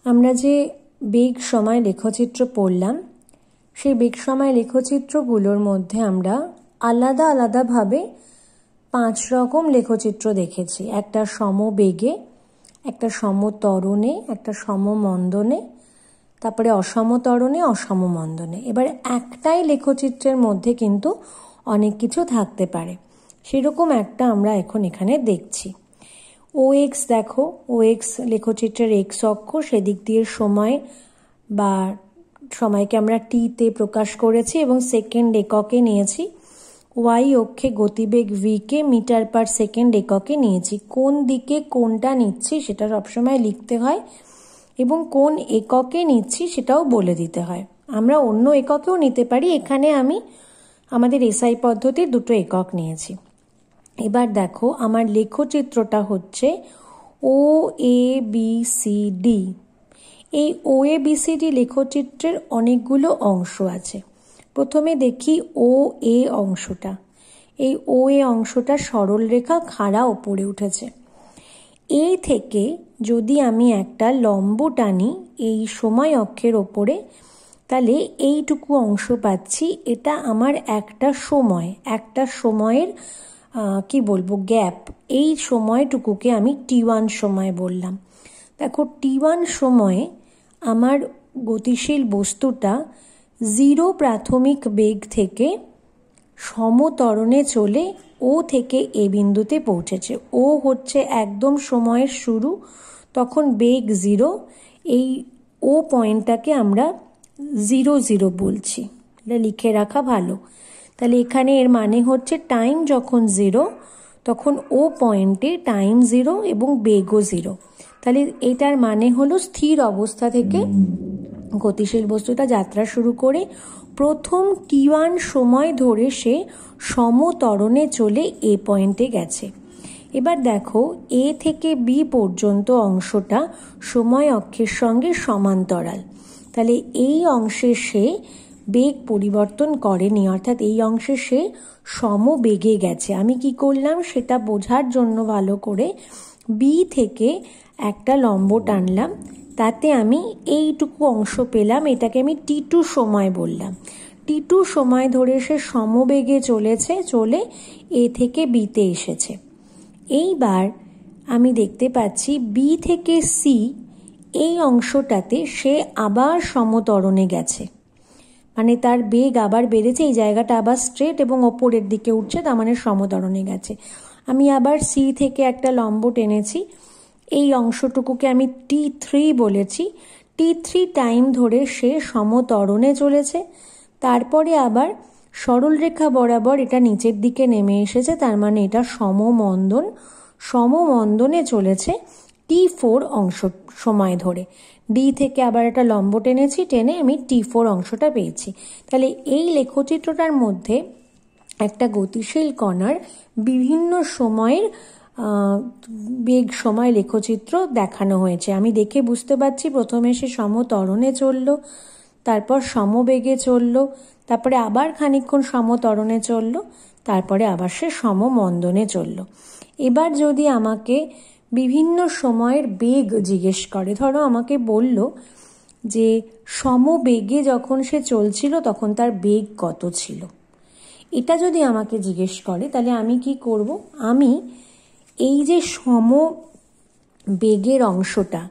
আমরা যে বেগ সময় লেখচিত্র পড়লাম সেই বেগ সময় লেখচিত্রগুলোর মধ্যে আমরা আলাদা আলাদাভাবে 5 রকম লেখচিত্র দেখেছি। একটা সমবেগে, একটা সমত্বরণে, একটা সমমন্দনে, তারপরে অসমত্বরণে, অসমমন্দনে। এবার একটাই লেখচিত্রের মধ্যে কিন্তু অনেক কিছু থাকতে পারে, সেরকম একটা আমরা এখন এখানে দেখছি। OX দেখো, OX লেখচিত্রের x অক্ষ, সেদিক দিয়ে সময় বা সময়কে আমরা টিতে প্রকাশ করেছি এবং সেকেন্ড এককে নিয়েছি। y অক্ষে গতিবেগ v কে মিটার পার সেকেন্ড এককে নিয়েছি। কোন দিকে কোনটা নিচ্ছি সেটা সবসময় লিখতে হয় এবং কোন এককে নিচ্ছি সেটাও বলে দিতে হয়। আমরা অন্য এককেও নিতে পারি, এখানে আমি আমাদের এসআই পদ্ধতির দুটো একক নিয়েছি। এবার দেখো আমার লেখচিত্রটা হচ্ছে OABCD। এই OABCD লেখচিত্রের অনেকগুলো অংশ আছে। প্রথমে দেখি OA অংশটা। এই OA অংশটা সরল রেখা খাড়া ওপরে উঠেছে। এ থেকে যদি আমি একটা লম্ব টানি এই সময় অক্ষের ওপরে, তাহলে এইটুকু অংশ পাচ্ছি। এটা আমার একটা সময়ের কি বলবো গ্যাপ। এই সময়টুকুকে আমি T1 সময় বললাম। দেখো T1 সময়ে আমার গতিশীল বস্তুটা 0 প্রাথমিক বেগ থেকে সমত্বরণে চলে ও থেকে এ বিন্দুতে পৌঁছেছে। ও হচ্ছে একদম সময়ের শুরু, তখন বেগ 0। এই ও পয়েন্টটাকে আমরা 0 বলছি, এটা লিখে রাখা ভালো। তাহলে এখানে এর মানে হচ্ছে টাইম যখন 0 তখন ও পয়েন্টে টাইম 0 এবং বেগও 0। তাহলে এটার মানে হলো স্থির অবস্থা থেকে গতিশীল বস্তুটা যাত্রা শুরু করে প্রথম T1 সময় ধরে সে সমত্বরণে চলে এ পয়েন্টে গেছে। এবার দেখো এ থেকে বি পর্যন্ত অংশটা সময় অক্ষের সঙ্গে সমান্তরাল। তাহলে এই অংশে সে বেগ পরিবর্তন করেনি, অর্থাৎ এই অংশে সে সমবেগে গেছে। আমি কি করলাম সেটা বোঝার জন্য ভালো করে বি থেকে একটা লম্ব টানলাম, তাতে আমি এইটুকু অংশ পেলাম, এটাকে আমি T2 সময় বললাম। T2 সময় ধরে সে সমবেগে চলেছে, চলে এ থেকে বিতে এসেছে। এইবার আমি দেখতে পাচ্ছি বি থেকে সি এই অংশটাতে সে আবার সমত্বরণে গেছে, মানে তার বেগ আবার বেড়েছে, এই জায়গাটা আবার স্ট্রেট এবং ওপরের দিকে উঠছে, তার মানে সমত্বরণে গেছে। আমি আবার সি থেকে একটা লম্ব টেনেছি, এই অংশটুকুকে আমি T3 বলেছি। T3 টাইম ধরে সে সমত্বরণে চলেছে, তারপরে আবার সরল রেখা বরাবর এটা নিচের দিকে নেমে এসেছে, তার মানে এটা সমমন্দনে চলেছে T4 অংশ সময় ধরে। ডি থেকে আবার একটা লম্ব টেনেছি, টেনে আমি T4 অংশটা পেয়েছি। তাহলে এই লেখচিত্রটার মধ্যে একটা গতিশীল কণার বিভিন্ন সময়ের বেগ সময় লেখচিত্র দেখানো হয়েছে। আমি দেখে বুঝতে পারছি প্রথমে সে সমত্বরণে চলল, তারপর সমবেগে চলল, তারপরে আবার খানিকক্ষণ সমত্বরণে চলল, তারপরে আবার সে সমমন্দনে চলল। এবার যদি আমাকে বিভিন্ন সময়ের বেগ জিজ্ঞেস করে, ধরো আমাকে বলল যে সমবেগে যখন সে চলছিল তখন তার বেগ কত ছিল, এটা যদি আমাকে জিজ্ঞেস করে তাহলে আমি কি করব? আমি এই যে সমবেগের অংশটা,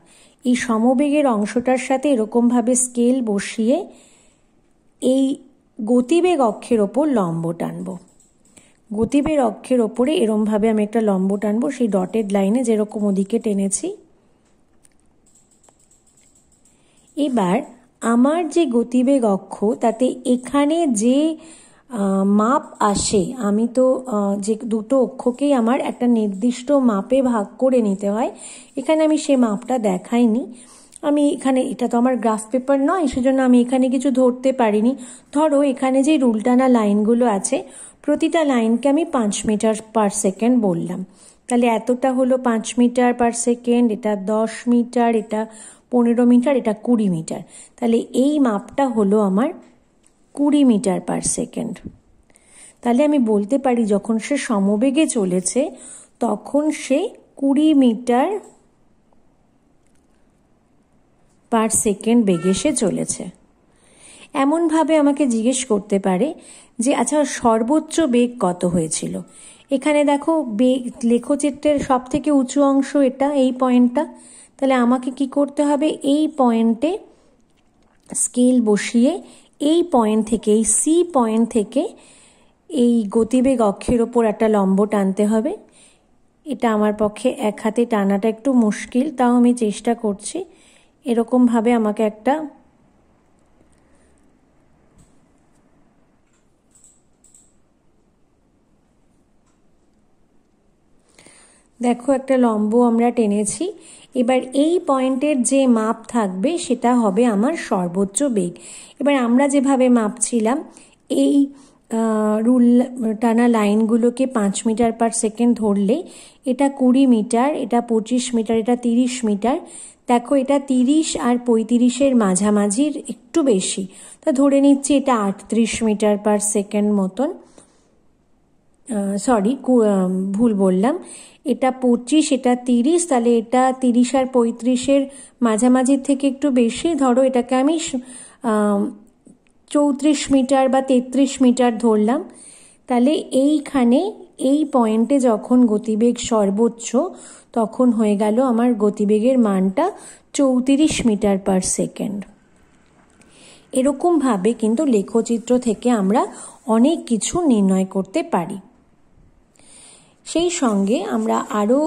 এই সমবেগের অংশটার সাথে এরকমভাবে স্কেল বসিয়ে এই গতিবেগ অক্ষের ওপর লম্ব টানবো। গতিবেগ অক্ষের ওপরে এরমভাবে আমি একটা লম্ব টানবো, সেই ডটেড লাইনে যেরকম ওদিকে টেনেছি। এবার আমার যে গতিবেগ অক্ষ, তাতে এখানে যে মাপ আসে, আমি তো যে দুটো অক্ষকেই আমার একটা নির্দিষ্ট মাপে ভাগ করে নিতে হয়, এখানে আমি সে মাপটা দেখাইনি। আমি এখানে, এটা তো আমার গ্রাফ পেপার নয়, সেজন্য আমি এখানে কিছু ধরতে পারিনি। ধরো এখানে যে রুল টানা লাইনগুলো আছে, প্রতিটা লাইনকে আমি 5 মিটার পার সেকেন্ড বললাম। তাহলে এতটা হলো 5 মিটার পার সেকেন্ড, এটা 10 মিটার, এটা 15 মিটার, এটা 20 মিটার। তাহলে এই মাপটা হলো আমার 20 মিটার পার সেকেন্ড। তাহলে আমি বলতে পারি যখন সে সমবেগে চলেছে তখন সে 20 মিটার পার সেকেন্ড বেগে সে চলেছে। এমনভাবে আমাকে জিজ্ঞেস করতে পারে যে আচ্ছা সর্বোচ্চ বেগ কত হয়েছিল। এখানে দেখো বেগ লেখচিত্রের সব থেকে উঁচু অংশ এটা, এই পয়েন্টটা। তাহলে আমাকে কি করতে হবে, এই পয়েন্টে স্কেল বসিয়ে এই পয়েন্ট থেকে, এই সি পয়েন্ট থেকে এই গতিবেগ অক্ষের ওপর একটা লম্ব টানতে হবে। এটা আমার পক্ষে এক হাতে টানাটা একটু মুশকিল, তাও আমি চেষ্টা করছি। এরকমভাবে আমাকে একটা দেখো একটা লম্ব আমরা টেনেছি। এবার এই পয়েন্টের যে মাপ থাকবে সেটা হবে আমার সর্বোচ্চ বেগ। এবার আমরা যেভাবে মাপছিলাম এই রুল টানা লাইনগুলোকে 5 মিটার পার সেকেন্ড ধরলে এটা 20 মিটার, এটা 25 মিটার, এটা 30 মিটার। দেখো এটা 30 আর 35-এর মাঝামাঝির একটু বেশি, তা ধরে নিচ্ছি এটা 38 মিটার পার সেকেন্ড মতন। সরি, ভুল বললাম, এটা 25, এটা 30, তাহলে এটা 30 আর 35-এর মাঝামাঝির থেকে একটু বেশি। ধরো এটাকে আমি 34 মিটার বা 33 মিটার ধরলাম। তাহলে এইখানে এই পয়েন্টে যখন গতিবেগ সর্বোচ্চ, তখন হয়ে গেল আমার গতিবেগের মানটা 34 মিটার পার সেকেন্ড। এরকমভাবে কিন্তু লেখচিত্র থেকে আমরা অনেক কিছু নির্ণয় করতে পারি। সেই সঙ্গে আমরা আরও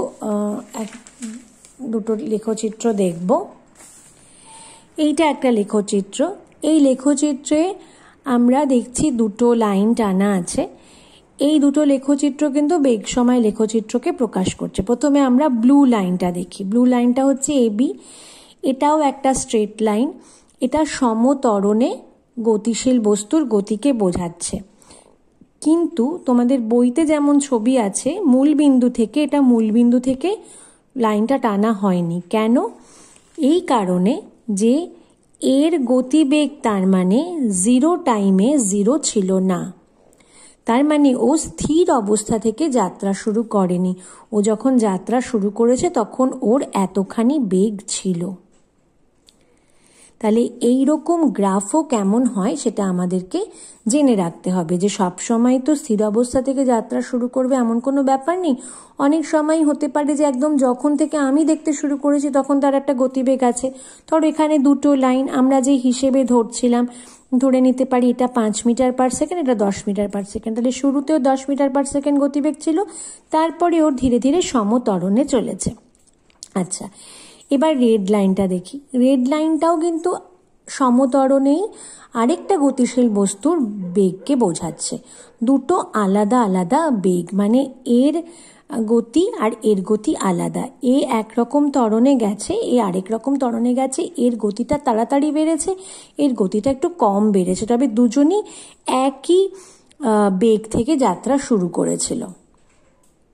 দুটো লেখচিত্র দেখব। এইটা একটা লেখচিত্র। এই লেখচিত্রে আমরা দেখছি দুটো লাইন টানা আছে। এই দুটো লেখচিত্র কিন্তু বেগ সময় লেখচিত্রকে প্রকাশ করছে। প্রথমে আমরা ব্লু লাইনটা দেখি। ব্লু লাইনটা হচ্ছে এবি। এটাও একটা স্ট্রেট লাইন। এটা সমত্বরণে গতিশীল বস্তুর গতিকে বোঝাচ্ছে। কিন্তু তোমাদের বইতে যেমন ছবি আছে মূল বিন্দু থেকে, এটা মূল বিন্দু থেকে লাইনটা টানা হয়নি। কেন? এই কারণে যে এর গতিবেগ তার মানে 0 টাইমে 0 ছিল না। তার মানে ও স্থির অবস্থা থেকে যাত্রা শুরু করেনি। ও যখন যাত্রা শুরু করেছে তখন ওর এতখানি বেগ ছিল। তাহলে এই রকম গ্রাফও কেমন হয় সেটা আমাদেরকে জেনে রাখতে হবে, যে সব সময় তো স্থির অবস্থা থেকে যাত্রা শুরু করবে এমন কোনো ব্যাপার নেই। অনেক সময় হতে পারে যে একদম যখন থেকে আমি দেখতে শুরু করেছি তখন তার একটা গতিবেগ আছে। ধরো এখানে দুটো লাইন আমরা যে হিসেবে ধরছিলাম, ধরে নিতে পারি এটা 5 মিটার পার সেকেন্ড, এটা 10 মিটার পার সেকেন্ড। তাহলে শুরুতেও 10 মিটার পার সেকেন্ড গতিবেগ ছিল, তারপরে ওর ধীরে ধীরে সমত্বরণে চলেছে। আচ্ছা, এবার রেড লাইনটা দেখি। রেড লাইনটাও কিন্তু সমত্বরণেই আরেকটা গতিশীল বস্তুর বেগকে বোঝাচ্ছে। দুটো আলাদা আলাদা বেগ, মানে এর গতি আর এর গতি আলাদা। এ একরকম ত্বরণে গেছে, এ আরেক রকম ত্বরণে গেছে। এর গতিটা তাড়াতাড়ি বেড়েছে, এর গতিটা একটু কম বেড়েছে, তবে দুজনই একই বেগ থেকে যাত্রা শুরু করেছিল।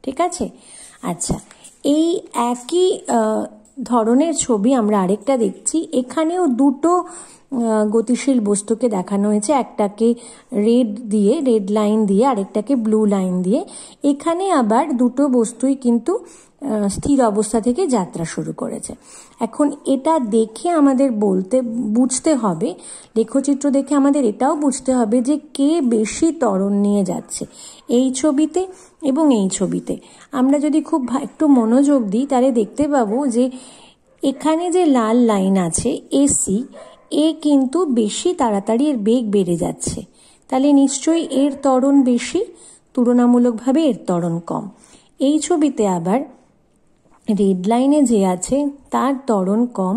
ঠিক আছে? আচ্ছা, এই একই ধরনের ছবি আমরা আরেকটা দেখছি। এখানেও দুটো গতিশীল বস্তুকে দেখানো হয়েছে, একটাকে রেড লাইন দিয়ে, আরেকটাকে ব্লু লাইন দিয়ে। এখানে আবার দুটো বস্তুই কিন্তু স্থির অবস্থা থেকে যাত্রা শুরু করেছে। এখন এটা দেখে আমাদের বুঝতে হবে, লেখচিত্র দেখে আমাদের এটাও বুঝতে হবে যে কে বেশি ত্বরণ নিয়ে যাচ্ছে, এই ছবিতে এবং এই ছবিতে। আমরা যদি খুব একটু মনোযোগ দিই তাহলে দেখতে পাবো যে এখানে যে লাল লাইন আছে এসি, এ কিন্তু বেশি তাড়াতাড়ি এর বেগ বেড়ে যাচ্ছে। তাহলে নিশ্চয়ই এর ত্বরণ বেশি, তুলনামূলকভাবে এর ত্বরণ কম। এই ছবিতে আবার রেড লাইনে যে আছে তার ত্বরণ কম,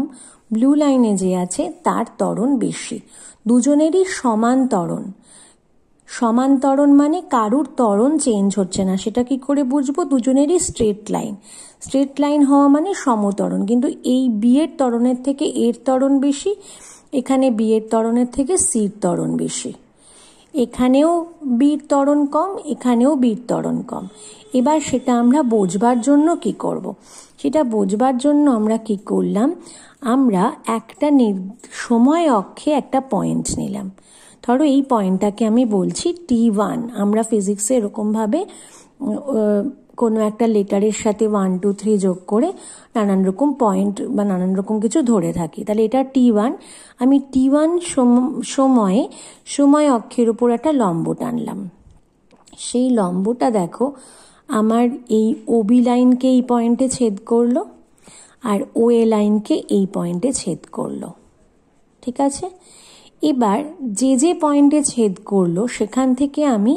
ব্লু লাইনে যে আছে তার ত্বরণ বেশি। দুজনেরই সমান ত্বরণ। সমান ত্বরণ মানে কারুর ত্বরণ চেঞ্জ হচ্ছে না। সেটা কি করে বুঝবো? দুজনেরই স্ট্রেট লাইন। স্ট্রেট লাইন হওয়া মানে সমত্বরণ। কিন্তু এই বি এর ত্বরণের থেকে এর ত্বরণ বেশি, এখানে বি এর ত্বরণের থেকে সির ত্বরণ বেশি। এখানেও বির ত্বরণ কম, এখানেও বির ত্বরণ কম। এবার সেটা আমরা বোঝবার জন্য কি করব? সেটা বোঝবার জন্য আমরা কি করলাম, আমরা একটা সময় অক্ষে একটা পয়েন্ট নিলাম। ধরো এই পয়েন্টটাকে আমি বলছি T1। আমরা ফিজিক্সে এরকমভাবে কোনো একটা লেটারের সাথে 1 2 3 যোগ করে নানান রকম পয়েন্ট বা নানান রকম কিছু ধরে থাকি। তাহলে এটা T1। আমি T1 সময় অক্ষের উপর একটা লম্ব টানলাম। সেই লম্বটা দেখো আমার এই OB লাইনকে এই পয়েন্টে ছেদ করলো আর OA লাইনকে এই পয়েন্টে ছেদ করলো। ঠিক আছে, এবার যে পয়েন্টে ছেদ করলো সেখান থেকে আমি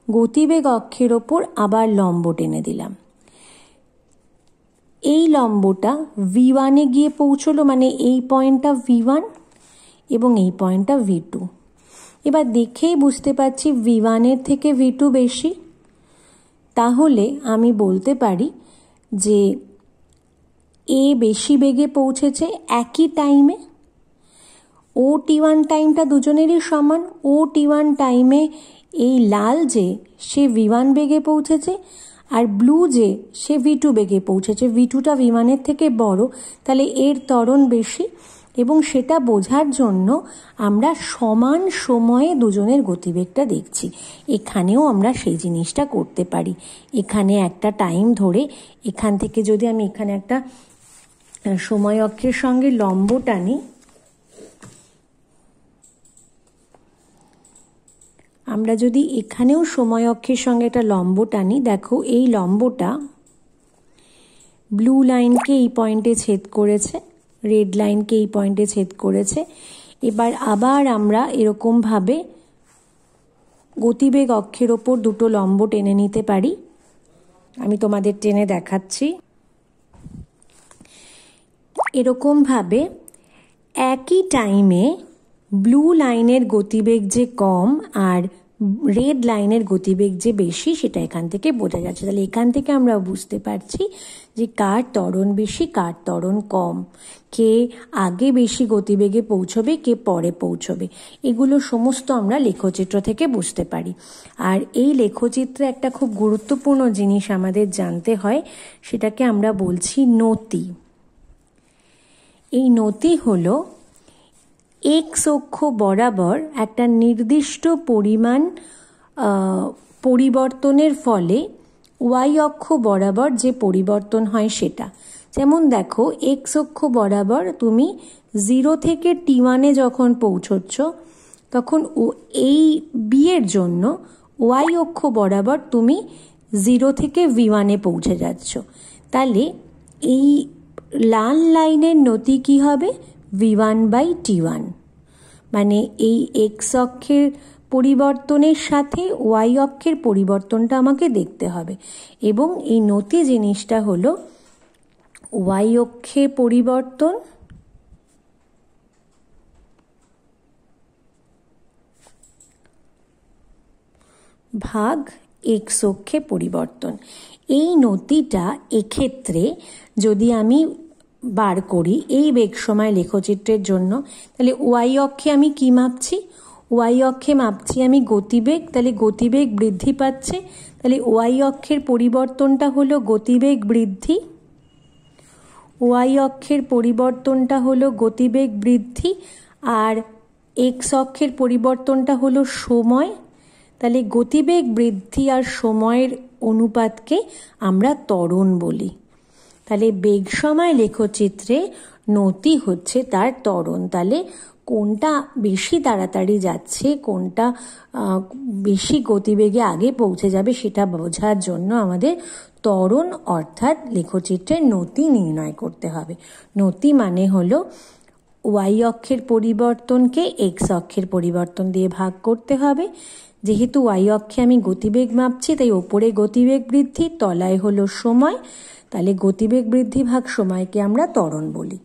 গতিবেগ অক্ষের ওপর আবার লম্ব টেনে দিলাম। এই লম্বটা V1-এ গিয়ে পৌঁছলো, মানে এই পয়েন্টটা V1 এবং এই পয়েন্টটা V2। এবার দেখেই বুঝতে পারছি V1-এর থেকে V2 বেশি। তাহলে আমি বলতে পারি যে A বেশি বেগে পৌঁছেছে একই টাইমে। T1 টাইমটা দুজনেরই সমান। T1 টাইমে এই লাল যে সে V1 বেগে পৌঁছেছে আর ব্লু যে সে V2 বেগে পৌঁছেছে। V2টা V1-এর থেকে বড়, তাহলে এর ত্বরণ বেশি, এবং সেটা বোঝার জন্য আমরা সমান সময়ে দুজনের গতিবেগটা দেখছি। এখানেও আমরা সেই জিনিসটা করতে পারি। এখানে একটা টাইম ধরে এখান থেকে যদি আমি এখানে একটা সময় অক্ষের সঙ্গে লম্ব টানি, আমরা যদি এখানেও সময় অক্ষের সঙ্গে একটা লম্ব টানি, দেখো এই লম্বটা ব্লু লাইনকে এই পয়েন্টে ছেদ করেছে, রেড লাইনকে এই পয়েন্টে ছেদ করেছে। এবার আবার আমরা এরকমভাবে গতিবেগ অক্ষের ওপর দুটো লম্ব টেনে নিতে পারি। আমি তোমাদের টেনে দেখাচ্ছি। এরকমভাবে একই টাইমে ব্লু লাইনের গতিবেগ যে কম আর রেড লাইনের গতিবেগ যে বেশি সেটা এখান থেকে বোঝা যাচ্ছে। তাহলে এখান থেকে আমরা বুঝতে পারছি যে কার ত্বরণ বেশি, কার ত্বরণ কম, কে আগে বেশি গতিবেগে পৌঁছবে, কে পরে পৌঁছবে। এগুলো সমস্ত আমরা লেখচিত্র থেকে বুঝতে পারি। আর এই লেখচিত্রে একটা খুব গুরুত্বপূর্ণ জিনিস আমাদের জানতে হয়, সেটাকে আমরা বলছি নতি। এই নতি হলো এক্স অক্ষ বরাবর একটা নির্দিষ্ট পরিমাণ পরিবর্তনের ফলে ওয়াই অক্ষ বরাবর যে পরিবর্তন হয় সেটা। যেমন দেখো এক্স অক্ষ বরাবর তুমি 0 থেকে T1-এ যখন পৌঁছচ্ছ তখন এই বি এর জন্য ওয়াই অক্ষ বরাবর তুমি 0 থেকে V1-এ পৌঁছে যাচ্ছ। তাহলে এই লাল লাইনের নতি কি হবে? V1/T1। মানে এই এক্স অক্ষের পরিবর্তনের সাথে ওয়াই অক্ষের পরিবর্তনটা আমাকে দেখতে হবে, এবং এই নতি জিনিসটা হলো ওয়াই অক্ষে পরিবর্তন ভাগ এক্স অক্ষে পরিবর্তন। এই নতিটা এক্ষেত্রে যদি আমি বার করি এই বেগ সময় লেখচিত্রের জন্য, তাহলে ওয়াই অক্ষে আমি কি মাপছি? ওয়াই অক্ষে মাপছি আমি গতিবেগ। তাহলে গতিবেগ বৃদ্ধি পাচ্ছে, তাহলে ওয়াই অক্ষের পরিবর্তনটা হলো গতিবেগ বৃদ্ধি। ওয়াই অক্ষের পরিবর্তনটা হলো গতিবেগ বৃদ্ধি, আর এক্স অক্ষের পরিবর্তনটা হলো সময়। তাহলে গতিবেগ বৃদ্ধি আর সময়ের অনুপাতকে আমরা ত্বরণ বলি। তাহলে বেগ সময় লেখচিত্রে নতি হচ্ছে তার ত্বরণ। তাহলে কোনটা বেশি তাড়াতাড়ি যাচ্ছে, কোনটা বেশি গতিবেগে আগে পৌঁছে যাবে সেটা বোঝার জন্য আমাদের ত্বরণ অর্থাৎ লেখচিত্রের নতি নির্ণয় করতে হবে। নতি মানে হলো ওয়াই অক্ষের পরিবর্তনকে এক্স অক্ষের পরিবর্তন দিয়ে ভাগ করতে হবে। যেহেতু ওয়াই অক্ষে আমি গতিবেগ মাপছি তাই ওপরে গতিবেগ বৃদ্ধি, তলায় হলো সময়, তাহলে গতিবেগ বৃদ্ধি ভাগ সময়কে আমরা ত্বরণ বলি।